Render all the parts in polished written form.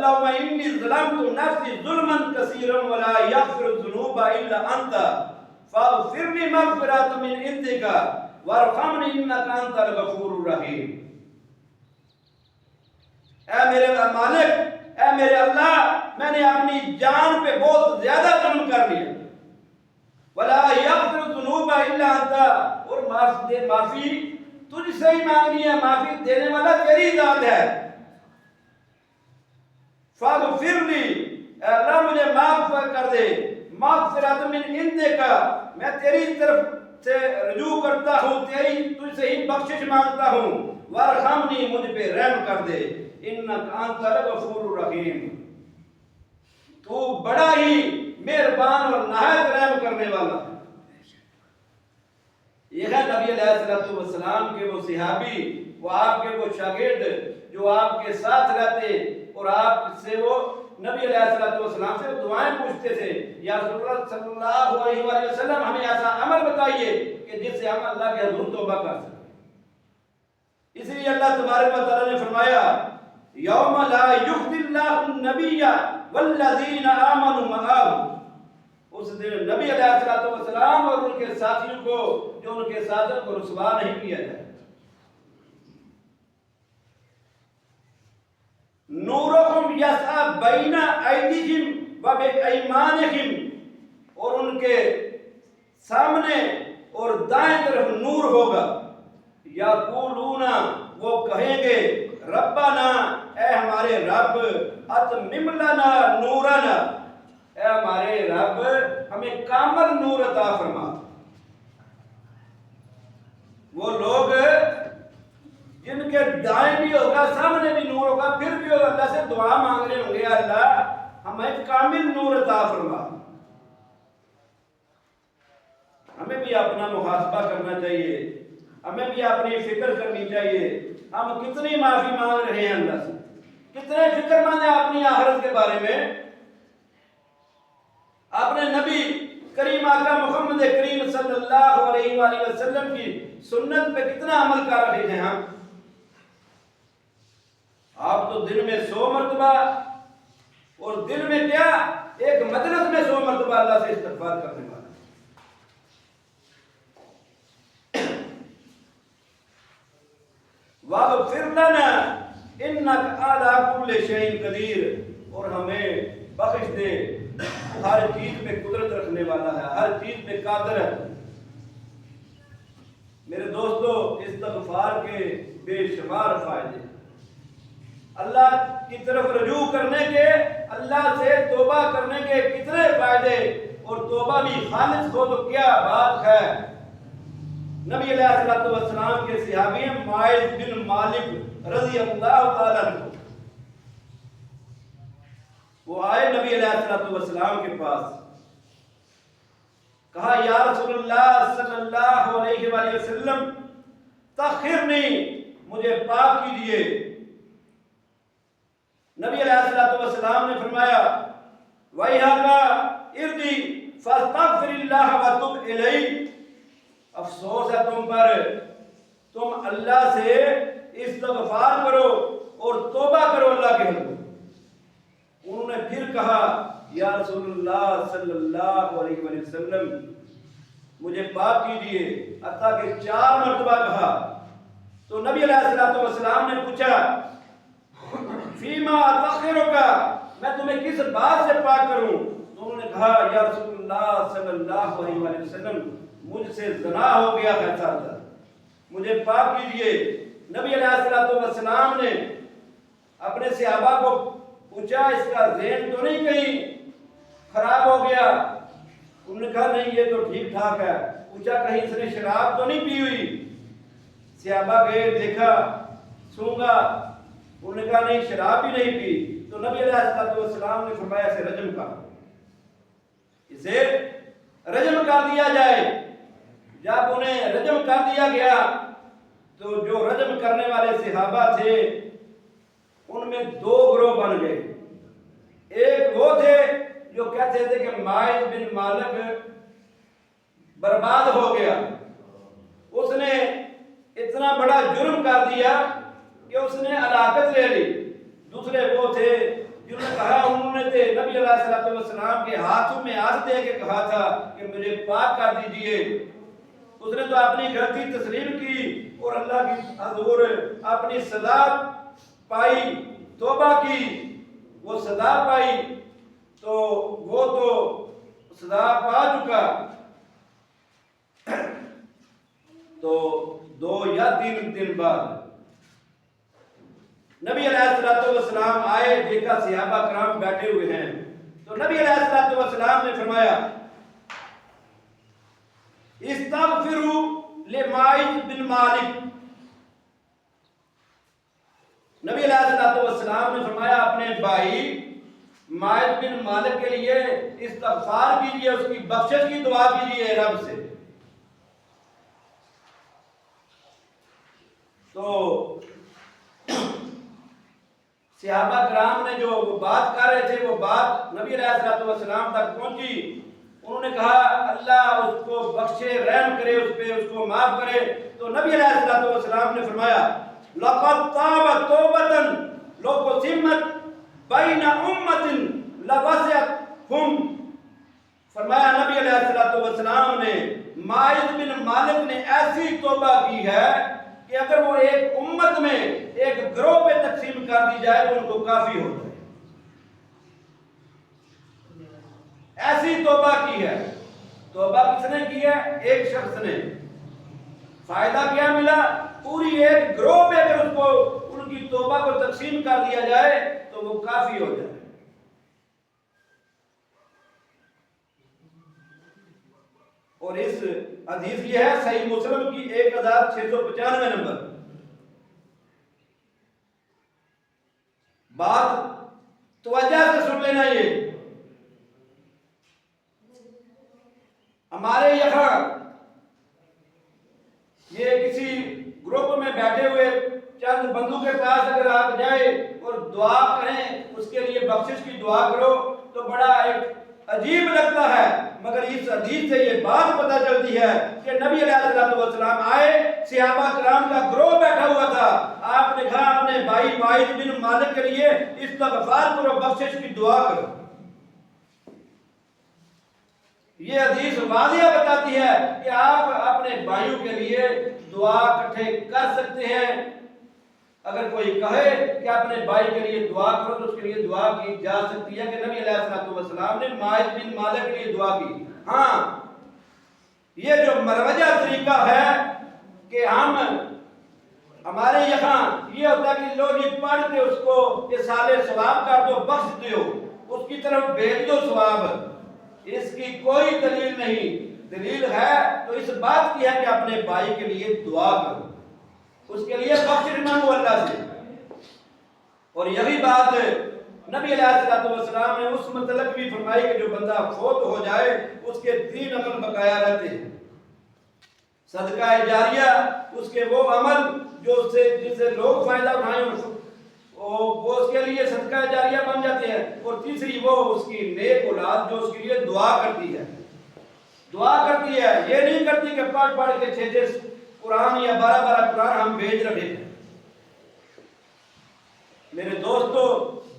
اللهم انی ظلمت نفسی ظلما کثیرا ولا یغفر الذنوب الا انت فاغفر لي مغفرة من عندك وارحمني انك انت الغفور الرحیم۔ اے میرے مالک، اے میرے اللہ، میں نے اپنی جان پہ بہت زیادہ ظلم کر لیا، ولا یغفر الذنوب الا انت، اور معافی تجھ سے ہی مانگنی ہے، معافی دینے والا تیری ذات ہے۔ فاغفر لی، اے اللہ مجھے معاف کر دے، مغفرۃ من عندک، میں تیری طرف سے رجوع کرتا ہوں، تجھ سے ہی بخشش مانگتا ہوں، وارحمنی، مجھ پہ رحم کر دے، انک انت الغفور الرحیم، تو بڑا ہی مہربان اور نہایت رحم کرنے والا ہے۔ یہ ہے نبی علیہ السلام کے وہ صحابی، وہ آپ کے وہ شاگرد جو آپ کے ساتھ رہتے اور آپ سے وہ نبی علیہ السلام سے دعائیں پوچھتے تھے، یا رسول اللہ صلی اللہ علیہ وآلہ وسلم ہمیں ایسا عمل بتائیے کہ جس سے ہم اللہ کے حضور توبہ کر سکیں۔ اس لیے اللہ تبارک و تعالیٰ نے فرمایا یوم لا یخزی اللہ النبی والذین آمنوا معہ، اس دن نبی علیہ السلام اور ان کے ساتھیوں کو، جو ان کے ساتھیوں کو رسوا نہیں کیا جائے۔ نورہم یسعی بین ایدیہم و بایمانہم، اور ان کے سامنے اور دائیں طرف نور ہوگا، یقولون، وہ کہیں گے، ربنا، اے ہمارے رب، اتمم لنا نورنا، اے ہمارے رب ہمیں کامل نور عطا فرما۔ وہ لوگ جن کے دائیں بھی ہوگا، سامنے بھی نور ہوگا، پھر بھی اللہ سے دعا مانگ رہے ہوں گے، اللہ ہمیں کامل نور عطا فرما۔ ہمیں بھی اپنا محاسبہ کرنا چاہیے، ہمیں بھی اپنی فکر کرنی چاہیے، ہم کتنی معافی مانگ رہے ہیں اللہ سے، کتنے فکر مند ہیں اپنی آخرت کے بارے میں، اپنے نبی کریم آقا محمد کریم صلی اللہ علیہ وآلہ وسلم کی سنت پہ کتنا عمل کر رہے ہیں ہم۔ آپ تو دن میں 100 مرتبہ، اور دن میں کیا، ایک مجلس میں 100 مرتبہ اللہ سے استغفار کرنے والا۔ وَاغْفِرْ لَنَا إِنَّكَ عَلَىٰ كُلِّ شَيْءٍ قَدِيرٌ، اور ہمیں بخش دے، ہر چیز پہ قدرت رکھنے والا ہے، ہر چیز پہ قادر ہے۔ میرے دوستو، استغفار کے بے شمار فائدے، اللہ کی طرف رجوع کرنے کے، اللہ سے توبہ کرنے کے کتنے فائدے، اور توبہ بھی خالص ہو تو کیا بات ہے۔ نبی علیہ السلام کے صحابی معاذ بن مالک رضی اللہ تعالیٰ عنہ، وہ آئے نبی علیہ السلام کے پاس، کہا یا رسول اللہ صلی اللہ علیہ وآلہ وسلم تخرنی، مجھے پاک کیجئے۔ نبی علیہ السلام نے فرمایا وَإِحَاكَ اِرْدِي فَاسْتَغْفِرِ اللَّهَ وَتُبْ إِلَيْهِ، افسوس ہے تم پر، تم اللہ سے استغفار کرو اور توبہ کرو اللہ کے حضور۔ انہوں نے پھر کہا یا رسول اللہ صلی اللہ علیہ وآلہ وسلم مجھے پاک کیجئے، حتیٰ کہ 4 مرتبہ کہا۔ تو نبی علیہ السلام نے پوچھا فیما اتخرک، میں تمہیں کس بات سے پاک کروں؟ تو انہوں نے کہا یا رسول اللہ صلی اللہ علیہ وآلہ وسلم مجھ سے زنا ہو گیا ہے ساتھ، مجھے پاک کیجئے۔ نبی علیہ السلام نے اپنے صحابہ کو پوچھا اس کا ذہن تو نہیں کہیں خراب ہو گیا؟ انہوں نے کہا نہیں، یہ تو ٹھیک ٹھاک ہے۔ پوچھا کہیں اس نے شراب تو نہیں پی ہوئی؟ صحابہ گئے، دیکھا، سونگا، انہوں نے کہا نہیں، شراب بھی نہیں پی۔ تو نبی علیہ السلام نے فرمایا اسے رجم کر، اسے رجم کر دیا جائے۔ جب انہیں رجم کر دیا گیا تو جو رجم کرنے والے صحابہ تھے ان میں 2 گروہ بن گئے۔ ایک وہ تھے جو کہتے تھے کہ معاذ بن مالک برباد ہو گیا، اس نے اتنا بڑا جرم کر دیا کہ اس نے ہلاکت لے لی۔ دوسرے وہ تھے جنہوں حضرت نبی علیہ الصلوۃ والسلام کے ہاتھوں میں ہاتھ دے کے کہا تھا کہ مجھے پاک کر دیجئے، اس نے تو اپنی غلطی تسلیم کی اور اللہ کی حضور اپنی سزا پائی، توبہ کی، وہ سزا پائی، تو وہ تو سزا پا چکا، تو 2 یا 3 دن بعد نبی علیہ الصلوۃ والسلام آئے، دیکھا صحابہ کرام بیٹھے ہوئے ہیں، تو نبی علیہ الصلوۃ والسلام نے فرمایا استغفروا لماعز بن مالک، نبی علیہ الصلوۃ والسلام نے فرمایا اپنے بھائی ماعز بن مالک کے لیے استغفار کیجئے، اس کی بخشش کی دعا کیجئے رب سے۔ تو صحابہ کرام نے جو وہ بات کر رہے تھے، وہ بات نبی علیہ الصلوۃ والسلام تک پہنچی، انہوں نے کہا اللہ اس کو بخشے، رحم کرے اس پہ، اس کو معاف کرے، تو نبی علیہ الصلوۃ والسلام نے فرمایا لقد طاب توبۃ لو قسمت بین امۃ لوسعتہم، فرمایا نبی علیہ الصلوۃ والسلام نے ماعز بن مالک نے ایسی توبہ کی ہے کہ اگر وہ ایک امت میں ایک گروہ پہ تقسیم کر دی جائے تو ان کو کافی ہو جائے، ایسی توبہ کی ہے۔ توبہ کس نے کی ہے؟ ایک شخص نے۔ فائدہ کیا ملا؟ پوری ایک گروہ پہ اگر اس کو ان کی توبہ کو تقسیم کر دیا جائے تو وہ کافی ہو جائے۔ اور اس حدیث یہ ہے صحیح مسلم کی 1695 نمبر۔ بات توجہ سے سن لینا، یہ ہمارے یہاں یہ کسی گروپ میں بیٹھے ہوئے چند بندوں کے پاس اگر آپ جائیں اور دعا کریں، اس کے لیے بخشش کی دعا کرو تو بڑا ایک عجیب لگتا ہے، مگر اس حدیث سے یہ بات پتہ چلتی ہے کہ نبی علیہ الصلوۃ والسلام آئے، صحابہ کرام کا گروہ بیٹھا ہوا تھا، آپ نے کہا اپنے بھائی ماعز بن مالک کے لیے استغفار کرو، بخشش کی دعا کرو۔ یہ حدیث واضح بتاتی ہے کہ آپ اپنے بھائیوں کے لیے دعا اکٹھے کر سکتے ہیں۔ اگر کوئی کہے کہ اپنے بھائی کے لیے دعا کرو تو اس کے لیے دعا کی جا سکتی ہے کہ نبی علیہ الصلوۃ والسلام نے ماعز بن مالک کے لیے دعا کی۔ ہاں، یہ جو مروجہ طریقہ ہے کہ ہمارے یہاں یہ ہوتا ہے کہ لوگ یہ پڑھ کے اس کو اصالِ ثواب کر دو، بخش دو، اس کی طرف بھیج دو ثواب، اس کی کوئی دلیل نہیں۔ دلیل ہے تو اس بات کی ہے کہ اپنے بھائی کے لیے دعا کرو، اس کے لیے بخشش مانگو اللہ سے۔ اور یہی بات نبی علیہ الصلوۃ والسلام نے اس متعلق بھی فرمائی کہ جو بندہ فوت ہو جائے اس کے 3 عمل بقایا رہتے ہیں۔ صدقہ جاریہ، اس کے وہ عمل جو جس سے لوگ فائدہ اٹھائیں وہ اس کے لیے صدقہ جاریہ بن جاتے ہیں، اور تیسری وہ اس کی نیک اولاد جو اس کے لیے دعا کرتی ہے، دعا کرتی ہے، یہ نہیں کرتی کہ پڑھ پڑھ کے 6 قرآن یا 12 قرآن ہم بھیج رہے ہیں۔ میرے دوستو،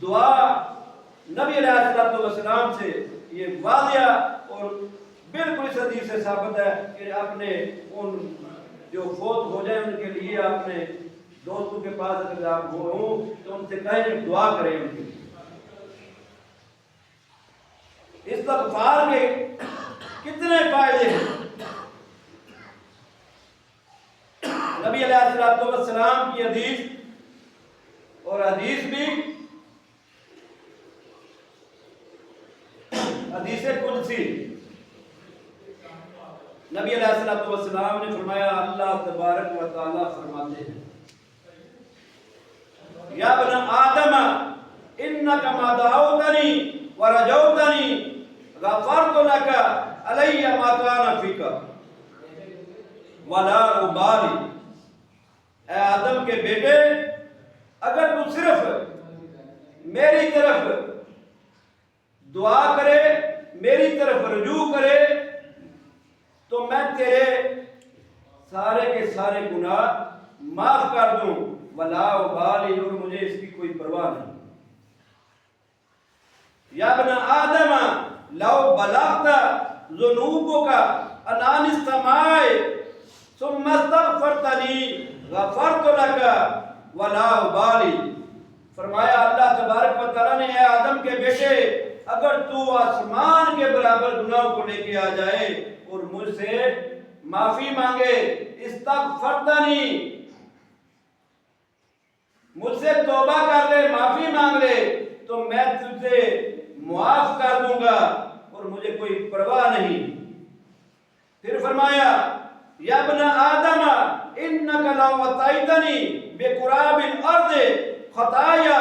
دعا نبی علیہ الصلوۃ والسلام سے یہ واضح اور بالکل اس حدیث سے ثابت ہے کہ اپنے ان جو فوت ہو جائیں ان کے لیے اپنے دوستوں کے پاس اگر آپ ہوں تو ان سے کہیں دعا کریں ان کے لیے۔ استغفار کے کتنے فائدے ہیں؟ نبی علیہ الصلوۃ والسلام کی حدیث، اور حدیث بھی حدیث قدسی، نبی علیہ الصلوۃ والسلام نے فرمایا اللہ تبارک و تعالی فرماتے ہیں یا ابن آدم انک ما دعوتنی ورجوتنی غفرت لک علی ما کان فیک ولا ابالی۔ اے آدم کے بیٹے، اگر تو صرف میری طرف دعا کرے، میری طرف رجوع کرے تو میں تیرے سارے کے سارے گناہ معاف کر دوں، ولا ابالی، اور مجھے اس کی کوئی پرواہ نہیں۔ ذنوبک عنان السماء ثم استغفرتنی غفرت لک ولا ابالی۔ فرمایا اللہ تبارک و تعالیٰ نے، اے آدم کے بیٹے، اگر تو آسمان کے برابر گناہوں کو لے کے آ جائے اور مجھ سے معافی مانگے، استغفرتنی، مجھ سے توبہ کر لے، معافی مانگ لے، تو میں تجھے معاف کر دوں گا اور مجھے کوئی پرواہ نہیں۔ پھر فرمایا یا ابن آدم انک لو اتیتنی بقراب الارض خطایا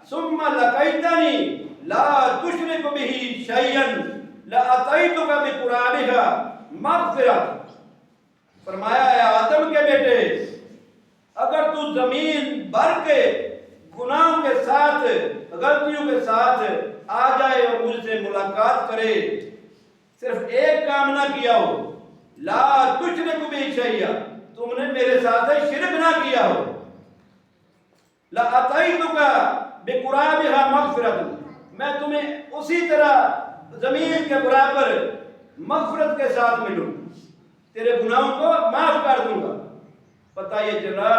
ثم لقیتنی لا تشرک به شیئا لاتیتک بقرابها مغفرۃ۔ فرمایا اے آدم کے بیٹے، اگر تو زمین بھر کے گناہوں کے ساتھ، غلطیوں کے ساتھ آ جائے اور مجھ سے ملاقات کرے، صرف ایک کام نہ کیا ہو، لا تشرک بی شیئا، تم نے میرے ساتھ شرک نہ کیا ہو، لاتیتک بقرابها مغفرۃ، میں تمہیں اسی طرح زمین کے برابر مغفرت کے ساتھ ملوں، تیرے گناہوں کو معاف کر دوں گا۔ پتہ یہ چلا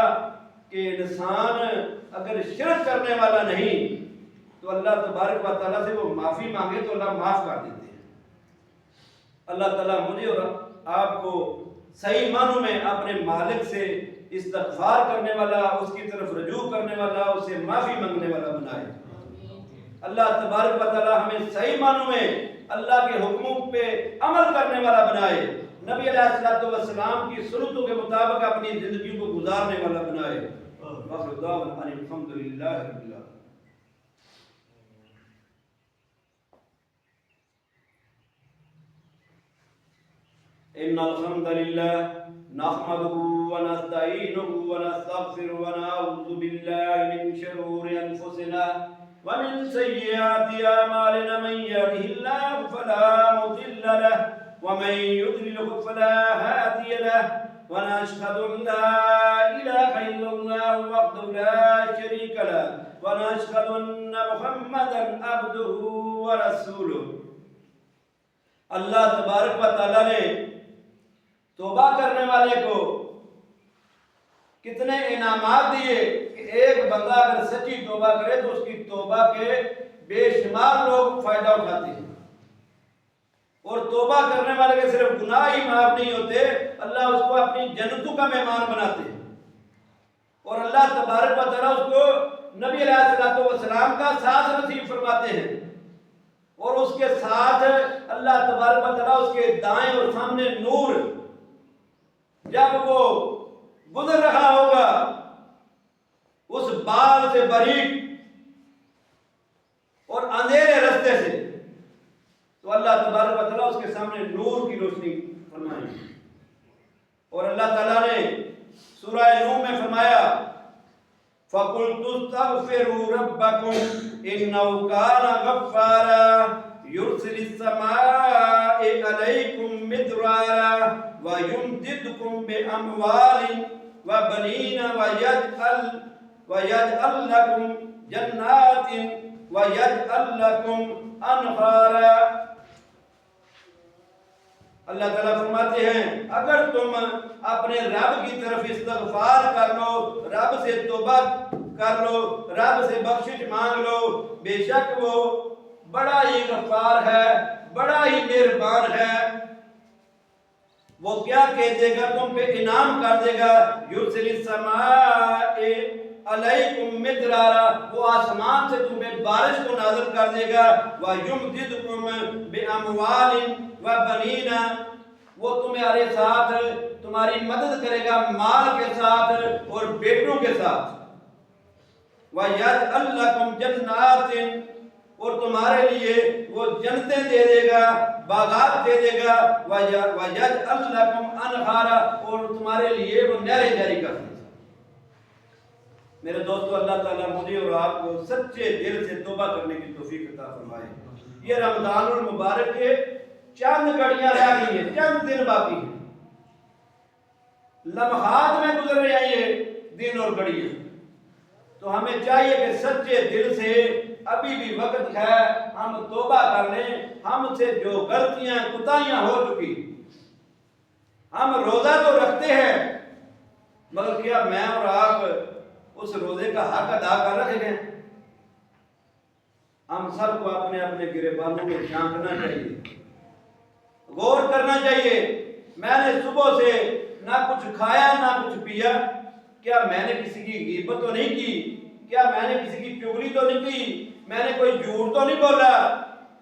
کہ انسان اگر شرک کرنے والا نہیں تو اللہ تبارک و تعالیٰ سے وہ معافی مانگے تو اللہ معاف کر دیتے ہیں۔ اللہ تعالیٰ مجھے اور آپ کو صحیح معنوں میں اپنے مالک سے استغفار کرنے والا، اس کی طرف رجوع کرنے والا، اس سے معافی مانگنے والا بنائے۔ اللہ تبارک و تعالیٰ ہمیں صحیح معنوں میں اللہ کے حکموں پہ عمل کرنے والا بنائے، نبی علیہ الصلوۃ والسلام کی سنتوں کے مطابق اپنی زندگی کو گزارنے والا بنائے۔ وآخر دعوانا ان الحمد للہ رب العالمین۔ ان الحمد للہ نحمده ونستعینه ونستغفره ونعوذ باللہ من شرور انفسنا ومن سیئات اعمالنا، من يهده الله فلا مضل له ومن يضلل فلا هادي له، ونشهد ان لا اله الا الله وحده لا شريك له، ونشهد ان محمدا عبده ورسوله۔ اللہ تبارک و تعالیٰ نے توبہ کرنے والے کو کتنے انعامات دیے کہ ایک بندہ اگر سچی توبہ کرے تو اس کی توبہ کے بے شمار لوگ فائدہ اٹھاتے ہیں، اور توبہ کرنے والے کے صرف گناہ ہی معاف نہیں ہوتے، اللہ اس کو اپنی جنتوں کا مہمان بناتے ہیں، اور اللہ تبارک و تعالیٰ اس کو نبی علیہ الصلوۃ والسلام کا ساتھ نصیب فرماتے ہیں، اور اس کے ساتھ اللہ تبارک و تعالیٰ اس کے دائیں اور سامنے نور، جب وہ گزر رہا ہوگا اس بال سے باریک اور اندھیرے رستے سے، تو اللہ تبارک و تعالیٰ اس کے سامنے نور کی روشنی فرمائے۔ اور اللہ تعالیٰ نے سورہ نوح میں فرمایا فَقُلْتُ اسْتَغْفِرُوا رَبَّكُمْ إِنَّهُ كَانَ غَفَّارًا يُرْسِلِ السَّمَاءَ عَلَيْكُمْ مِدْرَارًا وَيُمْدِدْكُمْ بِأَمْوَالٍ وَبَنِينَ وَيَجْعَلْ لَكُمْ جَنَّاتٍ وَيَجْعَلْ لَكُمْ أَنْهَارًا۔ اللہ تعالیٰ فرماتے ہیں اگر تم اپنے رب کی طرف استغفار کر لو، رب سے توبہ کر لو، رب سے بخشش مانگ لو، بے شک وہ بڑا ہی غفار ہے، بڑا ہی مہربان ہے، وہ کیا کہہ دے گا، تم پہ انعام کر دے گا۔ یرسل السماء علیکم مدرارا، وہ آسمان سے تم پہ بارش کو نازل کر دے گا۔ وَيُمْدِدْكُمْ بِأَمْوَالٍ وَبَنِينَ، وہ تمہارے ساتھ تمہاری مدد کرے گا مال کے ساتھ اور بیٹوں کے ساتھ۔ وَيَجْعَلْ لَكُمْ جَنَّاتٍ، اور تمہارے لیے وہ جنتیں دے دے گا، باغات دے دے گا۔ وَيَجْعَلْ لَكُمْ أَنْهَارًا، اور تمہارے لیے وہ نہریں جاری کر دے گا۔ میرے دوستو، اللہ تعالیٰ مجھے اور آپ کو سچے دل سے توبہ کرنے کی توفیق عطا فرمائے۔ یہ رمضان المبارک کے چند گھڑیاں رہ گئی ہیں، چند دن باقی ہیں، لمحات میں گزر رہے ہیں یہ دن اور گھڑیاں، تو ہمیں چاہیے کہ سچے دل سے ابھی بھی وقت ہے، ہم توبہ کر لیں، ہم سے جو غلطیاں کوتاہیاں ہو چکی۔ ہم روزہ تو رکھتے ہیں، مگر کیا میں اور آپ اس روزے کا حق ادا کر رہے ہیں؟ ہم سب کو اپنے اپنے گریبانوں میں جھانکنا چاہیے، غور کرنا چاہیے۔ میں نے صبح سے نہ کچھ کھایا نہ کچھ پیا، کیا میں نے کسی کی غیبت تو نہیں کی؟ کیا میں نے کسی کی چغلی تو نہیں کی؟ میں نے کوئی جھوٹ تو نہیں بولا؟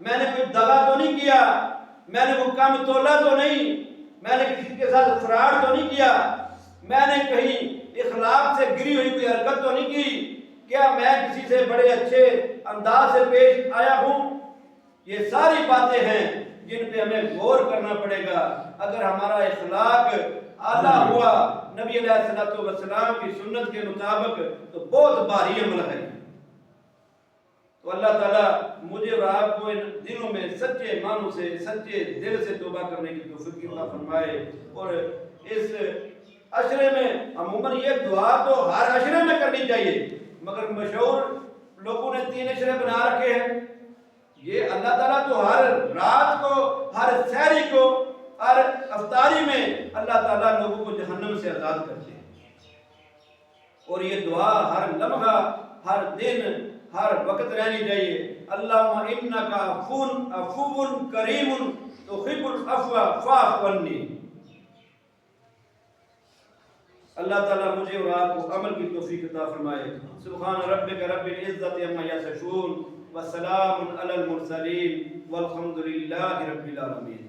میں نے کوئی دغا تو نہیں کیا؟ میں نے کوئی کم تولا تو نہیں؟ میں نے کسی کے ساتھ فراڈ تو نہیں کیا؟ میں نے کہیں اخلاق سے گری ہوئی کوئی حرکت تو نہیں کی؟ کیا میں کسی سے بڑے اچھے انداز سے پیش آیا ہوں؟ یہ ساری باتیں ہیں جن پہ ہمیں غور کرنا پڑے گا۔ اگر ہمارا اخلاق اعلیٰ ہوا نبی علیہ السلام کی سنت کے مطابق تو بہت بھاری عمل ہے۔ تو اللہ تعالیٰ مجھے اور آپ کو ان دنوں میں سچے معنوں سے، سچے دل سے توبہ کرنے کی توفیق عطا فرمائے۔ اور اس عشرے میں عموماً یہ دعا تو ہر عشرے میں کرنی چاہیے، مگر مشہور لوگوں نے 3 عشرے بنا رکھے ہیں۔ یہ اللہ تعالیٰ تو ہر رات کو، ہر سحری کو، ہر افطاری میں اللہ تعالیٰ لوگوں کو جہنم سے آزاد کرتے ہیں۔ اور یہ دعا ہر لمحہ، ہر دن، ہر وقت رہنی چاہیے۔ اللہم انکا عفو کریم تحب العفو فاعف عنی۔ اللہ تعالیٰ مجھے اور آپ کو عمل کی توفیق عطا فرمائے۔ سبحان ربک رب العزت عما یصفون وسلام علی المرسلین والحمد للہ رب العالمین۔